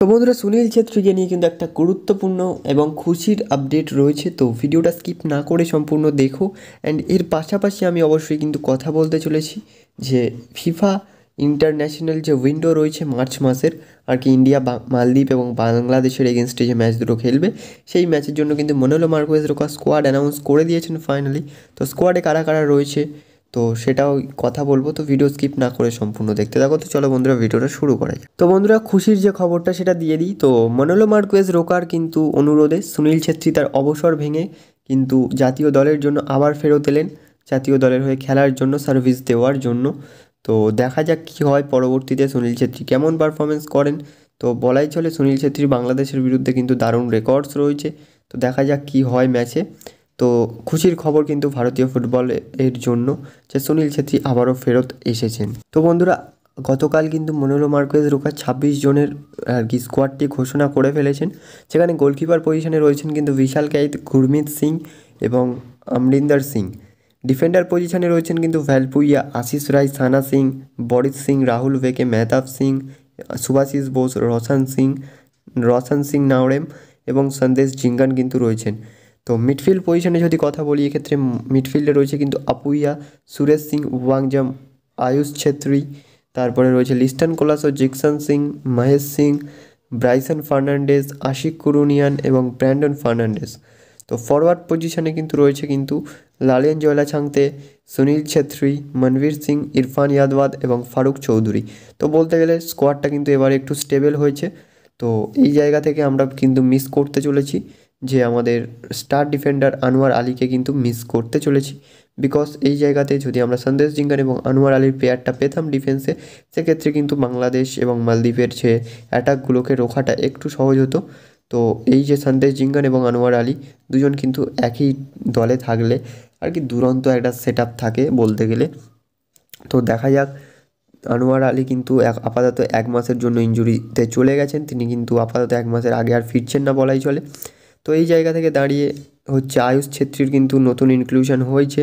তো বন্ধুরা, সুনীল ছেত্রীকে নিয়ে কিন্তু একটা গুরুত্বপূর্ণ এবং খুশির আপডেট রয়েছে। তো ভিডিওটা স্কিপ না করে সম্পূর্ণ দেখো। অ্যান্ড এর পাশাপাশি আমি অবশ্যই কিন্তু কথা বলতে চলেছি যে ফিফা ইন্টারন্যাশনাল যে উইন্ডো রয়েছে মার্চ মাসের, আর কি ইন্ডিয়া মালদ্বীপ এবং বাংলাদেশের এগেনস্টে যে ম্যাচ দুটো খেলবে, সেই ম্যাচের জন্য কিন্তু Manolo Marquez Roca squad announce করে দিয়েছেন ফাইনালি। তো স্কোয়াডে কারা কারা রয়েছে তো সেটাও কথা বলবো। তো ভিডিও স্কিপ না করে সম্পূর্ণ দেখতে থাকো। তো চলো বন্ধুরা, ভিডিওটা শুরু করা যাক। তো বন্ধুরা, খুশির যে খবরটা সেটা দিয়ে দিই। তো মনোলো মার্কোয়েজ রোকার কিন্তু অনুরোধে সুনীল ছেত্রী তার অবসর ভেঙে কিন্তু জাতীয় দলের জন্য আবার ফেরত এলেন, জাতীয় দলের হয়ে খেলার জন্য, সার্ভিস দেওয়ার জন্য। তো দেখা যাক কী হয় পরবর্তীতে, সুনীল ছেত্রী কেমন পারফরমেন্স করেন। তো বলাই চলে সুনীল ছেত্রী বাংলাদেশের বিরুদ্ধে কিন্তু দারুণ রেকর্ডস রয়েছে। তো দেখা যাক কী হয় ম্যাচে। তো খুশির খবর কিন্তু ভারতীয় ফুটবল এর জন্য যে সুনীল ছেত্রী আবারও ফেরত এসেছেন। তো বন্ধুরা, গতকাল কিন্তু মনোলো মার্কোয়েজ রোকা 26 জনের আর কি স্কোয়াডটি ঘোষণা করে ফেলেছেন। সেখানে গোলকিপার পজিশনে রয়েছেন কিন্তু বিশাল কাইত, গুরমিত সিং এবং অমরিন্দর সিং। ডিফেন্ডার পজিশনে রয়েছেন কিন্তু ভ্যালপুইয়া, আশিস রায়, সানা সিং, বরিস সিং, রাহুল ভেকে, মেহতাব সিং, সুভাশিস বোস, রোশন সিং নাওরেম এবং সন্দেশ জিঙ্গান কিন্তু রয়েছেন। তো মিডফিল্ড পজিশনে যদি কথা বলি, এক্ষেত্রে মিডফিল্ডে রয়েছে কিন্তু আপুইয়া, সুরেশ সিং, ওয়াংজাম, আয়ুষ ছেত্রী, তারপরে রয়েছে লিস্টন কোলাসো, জিকসন সিং, মহেশ সিং, ব্রাইসন ফার্নান্ডেজ, আশিক কুরুনিয়ান এবং ব্র্যান্ডন ফার্নান্ডেজ। তো ফরওয়ার্ড পজিশনে কিন্তু রয়েছে কিন্তু লালিয়ান জয়লাছাংতে, সুনীল ছেত্রী, মনবীর সিং, ইরফান ইয়াদওয়াদ এবং ফারুক চৌধুরী। তো বলতে গেলে স্কোয়াডটা কিন্তু এবারে একটু স্টেবল হয়েছে। তো এই জায়গা থেকে আমরা কিন্তু মিস করতে চলেছি যে আমাদের স্টার ডিফেন্ডার আনোয়ার আলীকে কিন্তু মিস করতে চলেছি। বিকজ এই জায়গাতে যদি আমরা সন্দেশ জিঙ্গান এবং আনোয়ার আলীর পেয়ারটা পেতাম ডিফেন্সে, সেক্ষেত্রে কিন্তু বাংলাদেশ এবং মালদ্বীপের যে অ্যাটাকগুলোকে রোখাটা একটু সহজ হতো। তো এই যে সন্দেশ জিঙ্গান এবং আনোয়ার আলী দুজন কিন্তু একই দলে থাকলে আর কি দুরন্ত একটা সেট আপ থাকে বলতে গেলে। তো দেখা যাক, আনোয়ার আলী কিন্তু আপাতত 1 মাসের জন্য ইনজুরিতে চলে গেছেন। তিনি কিন্তু আপাতত 1 মাসের আগে আর ফিরছেন না বলাই চলে। তো এই জায়গা থেকে দাঁড়িয়ে হচ্ছে আয়ুষ ছেত্রীর কিন্তু নতুন ইনক্লুশন হয়েছে,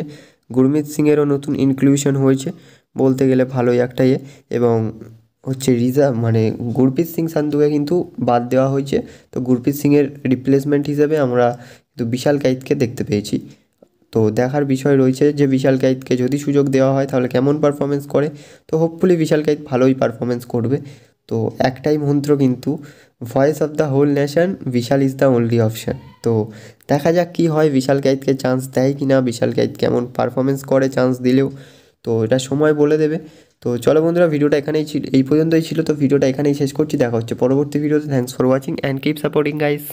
গুরমিত সিংয়েরও নতুন ইনক্লুশন হয়েছে বলতে গেলে ভালোই একটা এবং হচ্ছে রিজার্ভ মানে গুরপ্রীত সিং সান্ধুকে কিন্তু বাদ দেওয়া হয়েছে। তো গুরপ্রীত সিংয়ের রিপ্লেসমেন্ট হিসেবে আমরা কিন্তু বিশাল কাইতকে দেখতে পেয়েছি। তো দেখার বিষয় রয়েছে যে বিশাল কাইতকে যদি সুযোগ দেওয়া হয় তাহলে কেমন পারফরমেন্স করে। তো হোপফুলি বিশাল কাইত ভালোই পারফরমেন্স করবে। তো একটাই মন্ত্র কিন্তু, voice of the whole nation, Vishal is the only option. তো দেখা যাক কী হয়, বিশাল কাইতকে চান্স দেয় কি না, বিশাল কাইত কেমন পারফরমেন্স করে চান্স দিলেও। তো এটা সময় বলে দেবে। তো চলো বন্ধুরা, ভিডিওটা এখানেই ছিল, এই পর্যন্তই ছিল। তো ভিডিওটা এখানেই শেষ করছি, দেখা হচ্ছে পরবর্তী ভিডিওতে। Thanks for watching and keep supporting guys.